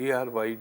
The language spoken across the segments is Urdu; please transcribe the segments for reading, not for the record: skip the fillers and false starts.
ARY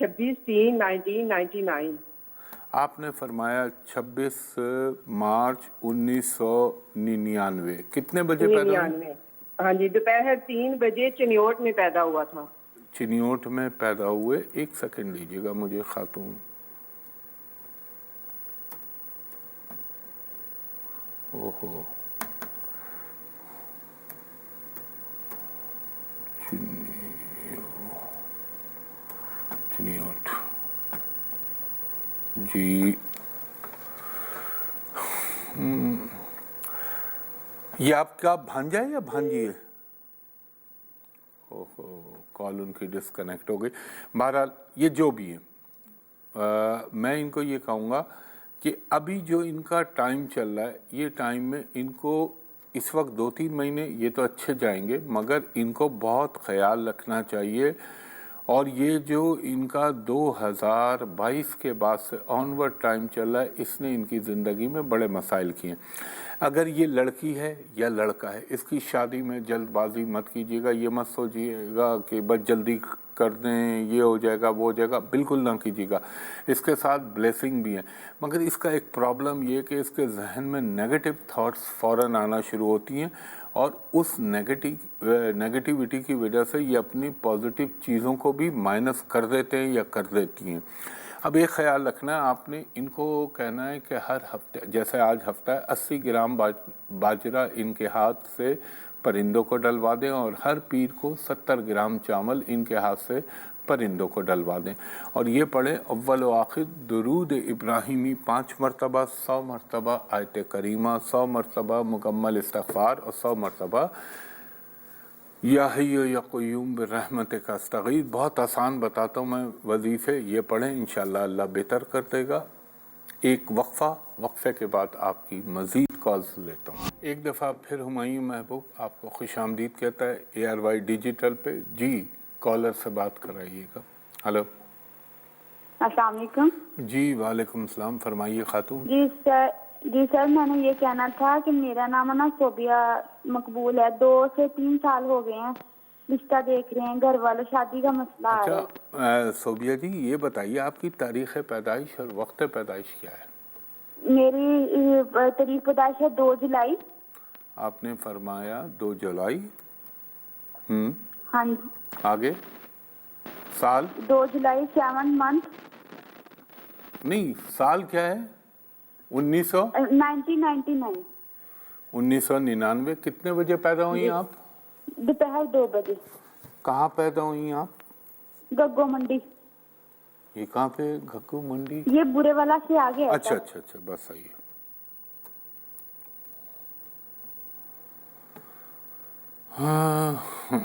26/3/1999। آپ نے فرمایا 26 مارچ 1999 کتنے بجے پیدا ہوئے؟ 99 ہاں جی، دوپہر 3 بجے چنیوٹ میں پیدا ہوا تھا۔ چنیوٹ میں پیدا ہوئے، ایک سیکنڈ لیجیے گا مجھے خاتون، اوہو چنیوٹ جی، یہ آپ کا بھانجا ہے یا بھانجی ہے؟ اوہو کال ان کی ڈسکنیکٹ ہو گئی۔ بہرحال یہ جو بھی ہے، میں ان کو یہ کہوں گا کہ ابھی جو ان کا ٹائم چل رہا ہے، یہ ٹائم میں ان کو اس وقت 2-3 مہینے یہ تو اچھے جائیں گے، مگر ان کو بہت خیال رکھنا چاہیے، اور یہ جو ان کا 2022 کے بعد سے آنورڈ ٹائم چل رہا ہے، اس نے ان کی زندگی میں بڑے مسائل کیے ہیں۔ اگر یہ لڑکی ہے یا لڑکا ہے، اس کی شادی میں جلد بازی مت کیجیے گا، یہ مت سوچیے گا کہ بس جلدی کر دیں، یہ ہو جائے گا وہ ہو جائے گا، بالکل نہ کیجیے گا۔ اس کے ساتھ بلیسنگ بھی ہیں، مگر اس کا ایک پرابلم یہ کہ اس کے ذہن میں نیگیٹو تھاٹس فوراً آنا شروع ہوتی ہیں، اور اس نیگیٹیوٹی کی وجہ سے یہ اپنی پازیٹیو چیزوں کو بھی مائنس کر دیتے ہیں یا کر دیتی ہیں۔ اب ایک خیال رکھنا ہے آپ نے، ان کو کہنا ہے کہ ہر ہفتے، جیسے آج ہفتہ ہے، 80 گرام باجرہ ان کے ہاتھ سے پرندوں کو ڈلوا دیں، اور ہر پیر کو 70 گرام چاول ان کے ہاتھ سے پرندوں کو ڈلوا دیں، اور یہ پڑھیں اول و آخر درود ابراہیمی 5 مرتبہ، 100 مرتبہ آیت کریمہ، 100 مرتبہ مکمل استغفار، اور 100 مرتبہ یا حی یا قیوم برحمتک استغیث۔ بہت آسان بتاتا ہوں میں وظیفے، یہ پڑھیں، انشاءاللہ اللہ بہتر کر دے گا۔ ایک وقفے کے بعد آپ کی مزید کالز لیتا ہوں۔ ایک دفعہ پھر ہمایوں محبوب آپ کو خوش آمدید کہتا ہے ARY ڈیجیٹل پہ۔ جی کالر سے بات کرائیے گا۔ ہلو، السلام علیکم۔ جی وعلیکم السلام، فرمائیے خاتون۔ جی سر، میں نے یہ کہنا تھا کہ میرا نام ہے نا صوبیہ مقبول ہے، 2 سے 3 سال ہو گئے ہیں، رشتہ دیکھ رہے ہیں، گھر والے شادی کا مسئلہ آ رہا ہے۔ اچھا صوبیہ جی، یہ بتائیے آپ کی تاریخ پیدائش اور وقت پیدائش کیا ہے؟ میری تاریخ پیدائش ہے 2 جولائی۔ آپ نے فرمایا 2 جولائی۔ ہاں جی، آگے سال؟ 2 جولائی 7 منتھ۔ نہیں، سال کیا ہے؟ 1999۔ 1999۔ کتنے بجے پیدا ہوئی آپ؟ دوپہر 2 بجے۔ کہاں پیدا ہوئی آپ؟ گگو منڈی۔ یہ کہاں پہ گگو منڈی؟ یہ برے والا سے آگے ہے۔ اچھا اچھا اچھا، بس صحیح ہے۔ ہاں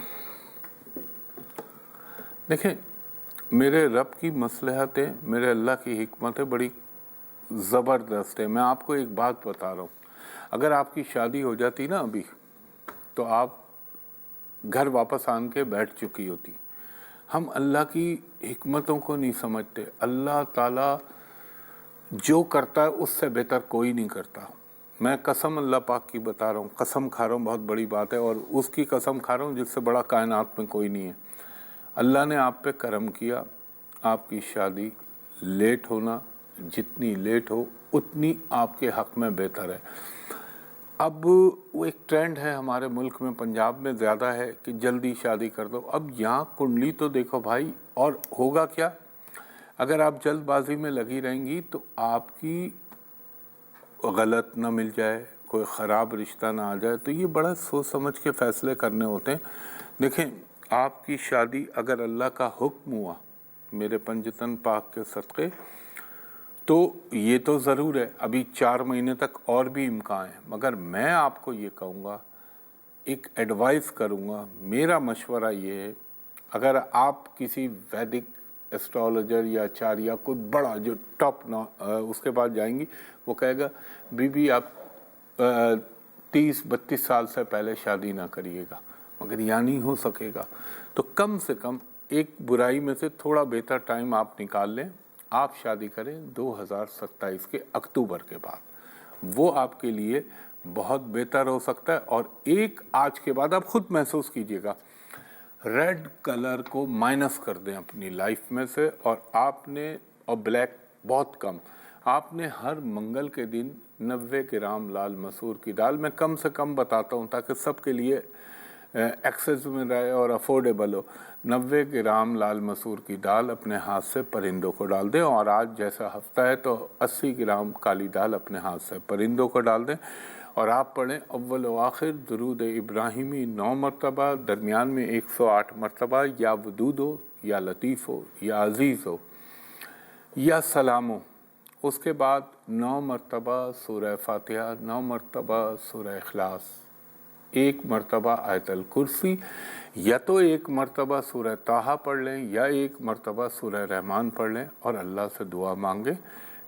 دیکھیں، میرے رب کی مصلحتیں، میرے اللہ کی حکمتیں بڑی زبردست ہے۔ میں آپ کو ایک بات بتا رہا ہوں، اگر آپ کی شادی ہو جاتی نا ابھی، تو آپ گھر واپس آن کے بیٹھ چکی ہوتی۔ ہم اللہ کی حکمتوں کو نہیں سمجھتے۔ اللہ تعالیٰ جو کرتا ہے اس سے بہتر کوئی نہیں کرتا۔ میں قسم اللہ پاک کی بتا رہا ہوں، قسم کھا رہا ہوں، بہت بڑی بات ہے، اور اس کی قسم کھا رہا ہوں جس سے بڑا کائنات میں کوئی نہیں ہے۔ اللہ نے آپ پہ کرم کیا، آپ کی شادی لیٹ ہونا، جتنی لیٹ ہو اتنی آپ کے حق میں بہتر ہے۔ اب وہ ایک ٹرینڈ ہے ہمارے ملک میں، پنجاب میں زیادہ ہے کہ جلدی شادی کر دو۔ اب یہاں کنڈلی تو دیکھو بھائی، اور ہوگا کیا اگر آپ جلد بازی میں لگی رہیں گی تو آپ کی غلط نہ مل جائے، کوئی خراب رشتہ نہ آ جائے، تو یہ بڑا سوچ سمجھ کے فیصلے کرنے ہوتے ہیں۔ دیکھیں، آپ کی شادی اگر اللہ کا حکم ہوا میرے پنجتن پاک کے صدقے، تو یہ تو ضرور ہے ابھی 4 مہینے تک اور بھی امکان ہے، مگر میں آپ کو یہ کہوں گا، ایک ایڈوائز کروں گا، میرا مشورہ یہ ہے، اگر آپ کسی ویدک ایسٹرولوجر یا آچاریہ کوئی بڑا جو ٹاپ اس کے پاس جائیں گی، وہ کہے گا بی بی آپ 30-32 سال سے پہلے شادی نہ کریے گا، مگر یہ نہیں ہو سکے گا۔ تو کم سے کم ایک برائی میں سے تھوڑا بہتر ٹائم آپ نکال لیں، آپ شادی کریں 2027 کے اکتوبر کے بعد، وہ آپ کے لیے بہت بہتر ہو سکتا ہے۔ اور ایک آج کے بعد آپ خود محسوس کیجئے گا، ریڈ کلر کو مائنس کر دیں اپنی لائف میں سے، اور آپ نے، اور بلیک بہت کم، آپ نے ہر منگل کے دن 90 گرام لال مسور کی دال، میں کم سے کم بتاتا ہوں تاکہ سب کے لیے ایکسیس میں رہے اور افورڈیبل ہو، 90 گرام لال مسور کی دال اپنے ہاتھ سے پرندوں کو ڈال دیں، اور آج جیسا ہفتہ ہے تو 80 گرام کالی دال اپنے ہاتھ سے پرندوں کو ڈال دیں، اور آپ پڑھیں اول و آخر درود ابراہیمی 9 مرتبہ، درمیان میں 108 مرتبہ، یا ودود ہو یا لطیف ہو یا عزیز ہو یا سلام ہو، اس کے بعد 9 مرتبہ سورہ فاتحہ، 9 مرتبہ سورہ اخلاص، 1 مرتبہ آیت الکرسی، یا تو 1 مرتبہ سورہ طٰہٰ پڑھ لیں یا 1 مرتبہ سورہ رحمان پڑھ لیں اور اللہ سے دعا مانگیں۔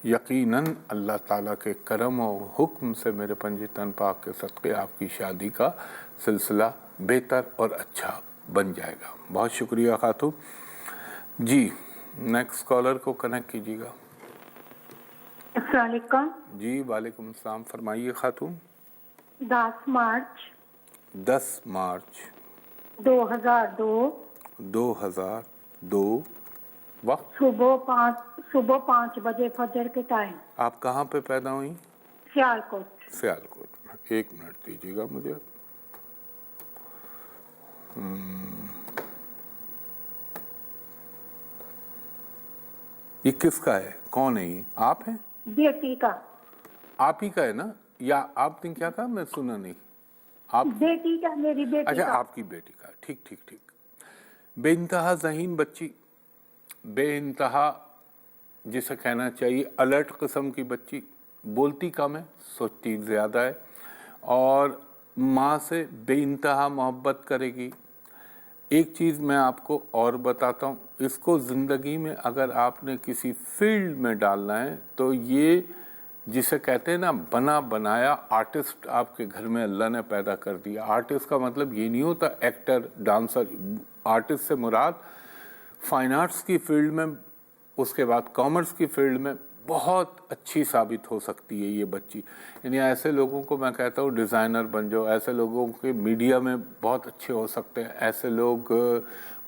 یقیناً اللہ تعالیٰ کے کرم و حکم سے میرے پنجتن پاک کے صدقے آپ کی شادی کا سلسلہ بہتر اور اچھا بن جائے گا۔ بہت شکریہ خاتون جی۔ نیکسٹ کالر کو کنیکٹ کیجیے گا۔ السلام علیکم جی وعلیکم السلام، فرمائیے خاتون۔ 10 مارچ 10 مارچ 2002 وقت صبح 5 بجے فجر کے ٹائم۔ آپ کہاں پہ پیدا ہوئی؟ سیالکوٹ۔ سیالکوٹ میں۔ 1 منٹ دیجیے گا مجھے۔ یہ کس کا ہے؟ کون ہے یہ؟ آپ ہیں؟ بیٹی کا۔ آپ ہی کا ہے نا؟ یا آپ نے کیا کہا؟ میں سنا نہیں۔ آپ بیٹی کا، میری بیٹی اچھا کا۔ آپ کی بیٹی کا، ٹھیک ٹھیک ٹھیک۔ بے انتہا ذہین بچی، بے انتہا جسے کہنا چاہیے الرٹ قسم کی بچی، بولتی کم ہے سوچتی زیادہ ہے، اور ماں سے بے انتہا محبت کرے گی۔ ایک چیز میں آپ کو اور بتاتا ہوں، اس کو زندگی میں اگر آپ نے کسی فیلڈ میں ڈالنا ہے تو یہ جسے کہتے ہیں نا بنا بنایا آرٹسٹ آپ کے گھر میں اللہ نے پیدا کر دیا۔ آرٹسٹ کا مطلب یہ نہیں ہوتا ایکٹر ڈانسر، آرٹسٹ سے مراد فائن آرٹس کی فیلڈ میں، اس کے بعد کامرس کی فیلڈ میں بہت اچھی ثابت ہو سکتی ہے یہ بچی۔ یعنی ایسے لوگوں کو میں کہتا ہوں ڈیزائنر بن جاؤ، ایسے لوگوں کے میڈیا میں بہت اچھے ہو سکتے ہیں، ایسے لوگ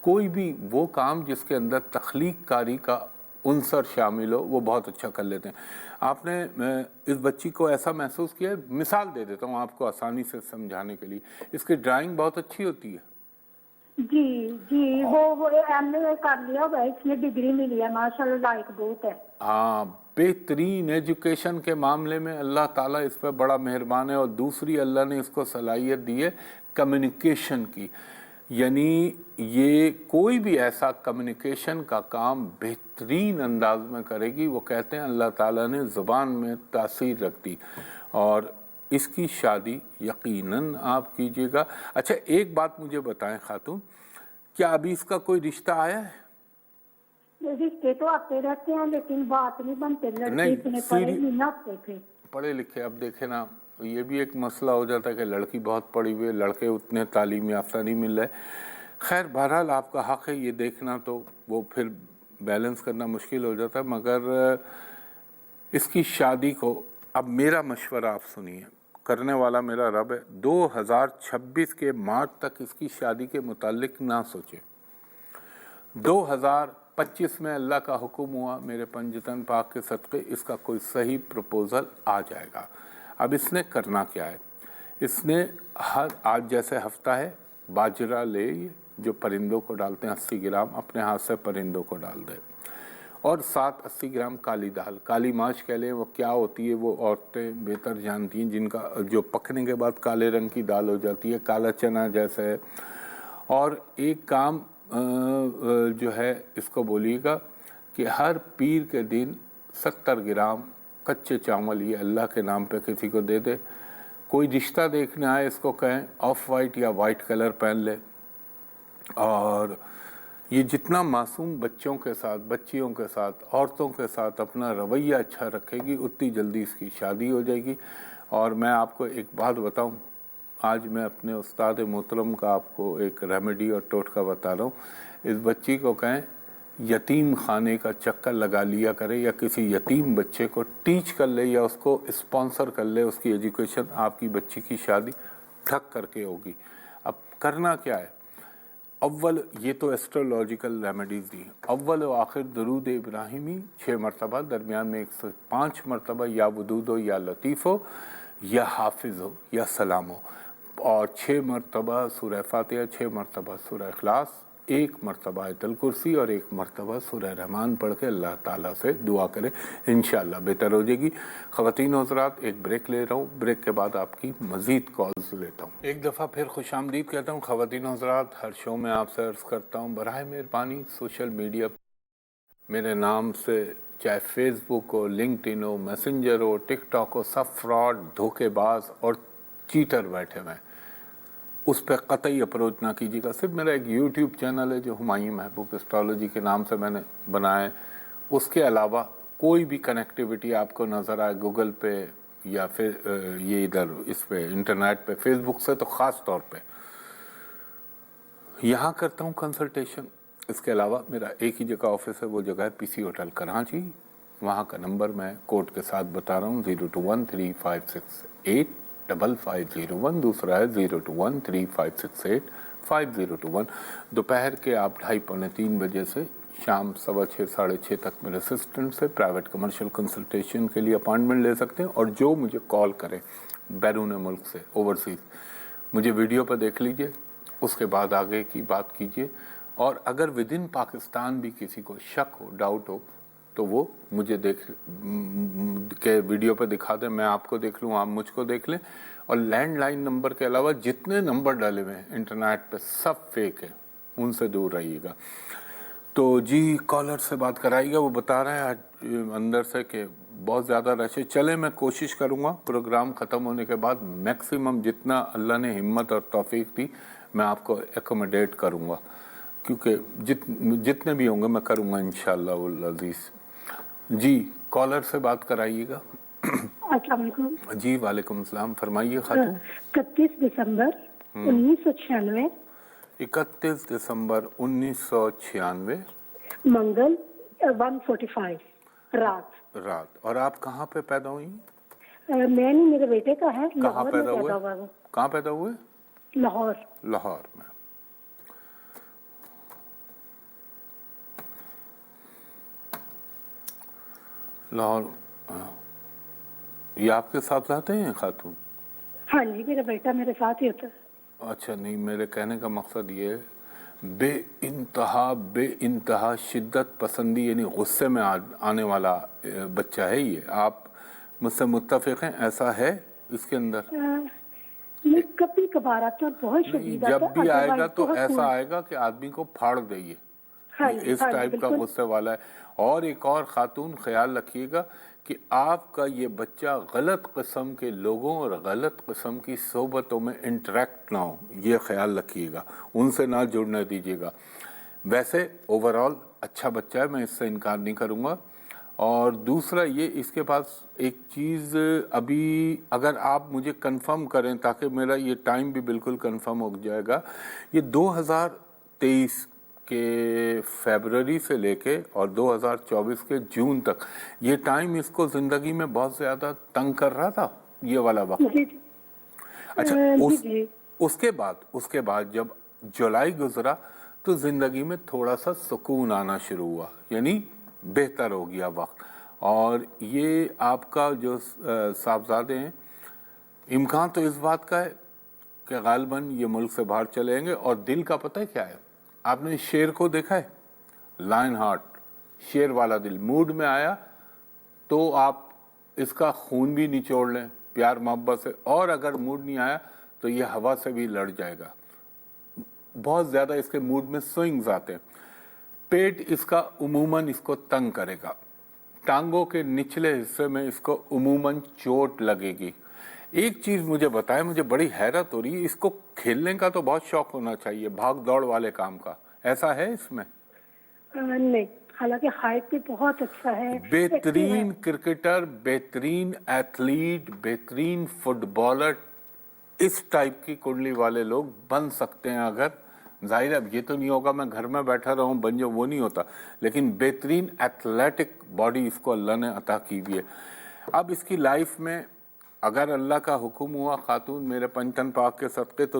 کوئی بھی وہ کام جس کے اندر تخلیق کاری کا عنصر شامل ہو وہ بہت اچھا کر لیتے ہیں۔ آپ نے اس بچی کو ایسا محسوس کیا ہے؟ مثال دے دیتا ہوں آپ کو آسانی سے سمجھانے کے لیے، اس کی ڈرائنگ بہت اچھی ہوتی ہے۔ جی وہ ایم اے کر لیا ہوا ہے، اس میں ڈگری ملی ہے، ماشاءاللہ لائق بہت ہے۔ ہاں، بہترین ایجوکیشن کے معاملے میں اللہ تعالیٰ اس پہ بڑا مہربان ہے، اور دوسری اللہ نے اس کو صلاحیت دی ہے کمیونیکیشن کی، یعنی یہ کوئی بھی ایسا کمیونیکیشن کا کام بہترین انداز میں کرے گی۔ وہ کہتے ہیں اللہ تعالیٰ نے زبان میں تاثیر رکھ دی، اور اس کی شادی یقیناً آپ کیجیے گا۔ اچھا ایک بات مجھے بتائیں خاتون، کیا ابھی اس کا کوئی رشتہ آیا ہے؟ رشتے تو آتے رہتے ہیں لیکن بات نہیں بنتے، لڑکے نہیں، اتنے پڑھے نہیں نہ ہوتے تھے۔ پڑھے لکھے، اب دیکھیں نا یہ بھی ایک مسئلہ ہو جاتا ہے کہ لڑکی بہت پڑھی ہوئی ہے، لڑکے اتنے تعلیم یافتہ نہیں مل رہے۔ خیر بہرحال آپ کا حق ہے یہ دیکھنا، تو وہ پھر بیلنس کرنا مشکل ہو جاتا ہے، مگر اس کی شادی کو اب میرا مشورہ آپ سنیے، کرنے والا میرا رب ہے، 2026 کے مارچ تک اس کی شادی کے متعلق نہ سوچیں۔ 2025 میں اللہ کا حکم ہوا میرے پنجتن پاک کے صدقے اس کا کوئی صحیح پروپوزل آ جائے گا۔ اب اس نے کرنا کیا ہے؟ اس نے آج جیسے ہفتہ ہے باجرہ لے جو پرندوں کو ڈالتے ہیں 80 گرام اپنے ہاتھ سے پرندوں کو ڈال دے، اور ساتھ 80 گرام کالی دال، کالی ماش کہہ لیں، وہ کیا ہوتی ہے وہ عورتیں بہتر جانتی ہیں، جن کا جو پکنے کے بعد کالے رنگ کی دال ہو جاتی ہے، کالا چنا جیسے ہے۔ اور ایک کام جو ہے اس کو بولیے گا کہ ہر پیر کے دن 70 گرام کچے چاول یہ اللہ کے نام پہ کسی کو دے دے۔ کوئی رشتہ دیکھنے آئے اس کو کہیں آف وائٹ یا وائٹ کلر پہن لے، اور یہ جتنا معصوم بچوں کے ساتھ، بچیوں کے ساتھ، عورتوں کے ساتھ اپنا رویہ اچھا رکھے گی اتنی جلدی اس کی شادی ہو جائے گی۔ اور میں آپ کو ایک بات بتاؤں، آج میں اپنے استاد محترم کا آپ کو ایک ریمیڈی اور ٹوٹکا بتا رہا ہوں۔ اس بچی کو کہیں یتیم خانے کا چکر لگا لیا کرے، یا کسی یتیم بچے کو ٹیچ کر لے یا اس کو اسپانسر کر لے، اس کی ایجوکیشن، آپ کی بچی کی شادی ٹھک کر کے ہوگی۔ اب کرنا کیا ہے؟ 2026 کے اول یہ تو ایسٹرولوجیکل ریمیڈیز دی، اول و آخر درود ابراہیمی 6 مرتبہ، درمیان میں 105 مرتبہ یا ودود ہو یا لطیف ہو یا حافظ ہو یا سلام ہو، اور 6 مرتبہ سورہ فاتحہ، 6 مرتبہ سورہ اخلاص، 1 مرتبہ آیت الکرسی اور 1 مرتبہ سورہ رحمان پڑھ کے اللہ تعالیٰ سے دعا کریں، انشاءاللہ بہتر ہو جائے گی۔ خواتین و حضرات، ایک بریک لے رہا ہوں، بریک کے بعد آپ کی مزید کالز لیتا ہوں۔ ایک دفعہ پھر خوش آمدید کہتا ہوں خواتین و حضرات، ہر شو میں آپ سے عرض کرتا ہوں براہ مہربانی سوشل میڈیا میرے نام سے چاہے فیس بک ہو، لنکڈ ان ہو، میسنجر ہو، ٹک ٹاک ہو، سب فراڈ، دھوکے باز اور چیٹر بیٹھے ہوئے ہیں، اس پہ قطعی اپروچ نہ کیجیے گا۔ صرف میرا ایک یوٹیوب چینل ہے جو ہمایوں محبوب اسٹرالوجی کے نام سے میں نے بنایا ہے، اس کے علاوہ کوئی بھی کنیکٹیوٹی آپ کو نظر آئے گوگل پہ یا پھر یہ ادھر اس پہ انٹرنیٹ پہ، فیس بک سے تو خاص طور پہ یہاں کرتا ہوں کنسلٹیشن۔ اس کے علاوہ میرا ایک ہی جگہ آفس ہے، وہ جگہ ہے پی سی ہوٹل کراچی، وہاں کا نمبر میں کوڈ کے ساتھ بتا رہا ہوں 02135685501، دوسرا ہے 02135685021۔ دوپہر کے آپ 2:30-3 بجے سے شام 6:15 ساڑھے 6 تک میرے اسسٹنٹ سے پرائیویٹ کمرشل کنسلٹیشن کے لیے اپائنٹمنٹ لے سکتے ہیں، اور جو مجھے کال کریں بیرون ملک سے، اوورسیز، مجھے ویڈیو پہ دیکھ لیجئے، اس کے بعد آگے کی بات کیجئے، اور اگر ود ان پاکستان بھی کسی کو شک ہو، ڈاؤٹ ہو، تو وہ مجھے دیکھ کے ویڈیو پہ دکھا دیں، میں آپ کو دیکھ لوں، آپ مجھ کو دیکھ لیں، اور لینڈ لائن نمبر کے علاوہ جتنے نمبر ڈالے ہوئے ہیں انٹرنیٹ پہ سب فیک ہیں، ان سے دور رہیے گا۔ تو جی کالر سے بات کرائیے گا، وہ بتا رہے ہیں آج اندر سے کہ بہت زیادہ رش ہے۔ چلیں میں کوشش کروں گا پروگرام ختم ہونے کے بعد میکسیمم جتنا اللہ نے ہمت اور توفیق دی میں آپ کو ایکوموڈیٹ کروں گا، کیونکہ جتنے بھی ہوں گے میں کروں گا انشاءاللہ العزیز۔ جی کالر سے بات کرائیے گا۔ السلام علیکم جی وعلیکم السلام، فرمائیے خاتون۔ 31 دسمبر 1996 31 دسمبر 1996 منگل 1:45 رات۔ اور آپ کہاں پہ پیدا ہوئی؟ میں نہیں، میرے بیٹے کا ہے، کہاں لاہور میں پیدا پیدا ہوئے؟ ہوا وہ، کہاں پیدا ہوئے؟ لاہور۔ لاہور میں۔ لاہور، یہ آپ کے ساتھ رہتے ہیں خاتون؟ ہاں جی، میرا بیٹا میرے ساتھ ہی ہوتا ہے۔ اچھا، نہیں میرے کہنے کا مقصد یہ ہے بے انتہا شدت پسندی، یعنی غصے میں آنے والا بچہ ہے یہ، آپ مجھ سے متفق ہیں ایسا ہے اس کے اندر؟ یہ کبھی کبھار آتا ہے، بہت شدید آتا ہے، جب بھی آئے گا تو بہت ایسا آئے گا کہ آدمی کو پھاڑ دے، اس ہاں جی، ٹائپ کا بالکل۔ غصے والا ہے۔ اور ایک اور خاتون خیال رکھیے گا کہ آپ کا یہ بچہ غلط قسم کے لوگوں اور غلط قسم کی صحبتوں میں انٹریکٹ نہ ہو، یہ خیال رکھیے گا، ان سے نہ جڑنے دیجیے گا۔ ویسے اوورآل اچھا بچہ ہے، میں اس سے انکار نہیں کروں گا۔ اور دوسرا یہ، اس کے پاس ایک چیز ابھی اگر آپ مجھے کنفرم کریں تاکہ میرا یہ ٹائم بھی بالکل کنفرم ہو جائے گا، یہ 2023 کے فیبرری سے لے کے اور 2024 کے جون تک یہ ٹائم اس کو زندگی میں بہت زیادہ تنگ کر رہا تھا، یہ والا وقت؟ اچھا، اس کے بعد جب جولائی گزرا تو زندگی میں تھوڑا سا سکون آنا شروع ہوا، یعنی بہتر ہو گیا وقت۔ اور یہ آپ کا جو صاحبزادے ہیں، امکان تو اس بات کا ہے کہ غالباً یہ ملک سے باہر چلے جائیں گے۔ اور دل کا پتہ ہے کیا ہے؟ آپ نے شیر کو دیکھا ہے، لائن ہارٹ، شیر والا دل، موڈ میں آیا تو آپ اس کا خون بھی نچوڑ لیں پیار محبت سے، اور اگر موڈ نہیں آیا تو یہ ہوا سے بھی لڑ جائے گا۔ بہت زیادہ اس کے موڈ میں سوئنگز آتے ہیں۔ پیٹ اس کا عموماً اس کو تنگ کرے گا، ٹانگوں کے نچلے حصے میں اس کو عموماً چوٹ لگے گی۔ ایک چیز مجھے بتائیں، مجھے بڑی حیرت ہو رہی ہے، اس کو کھیلنے کا تو بہت شوق ہونا چاہیے، بھاگ دوڑ والے کام کا، ایسا ہے اس میں؟ نہیں، حالانکہ ہائٹ بھی بہت اچھا ہے، بہترین کرکٹر، بہترین ایتھلیٹ، بہترین فٹ بالر، اس ٹائپ کی کنڈلی والے لوگ بن سکتے ہیں۔ اگر ظاہر اب یہ تو نہیں ہوگا میں گھر میں بیٹھا رہوں بن جاؤں، وہ نہیں ہوتا، لیکن بہترین ایتھلیٹک باڈی اس کو اللہ نے عطا کی ہوئی ہے۔ اب اس کی لائف میں اگر اللہ کا حکم ہوا خاتون، میرے پنجتن پاک کے صدقے، تو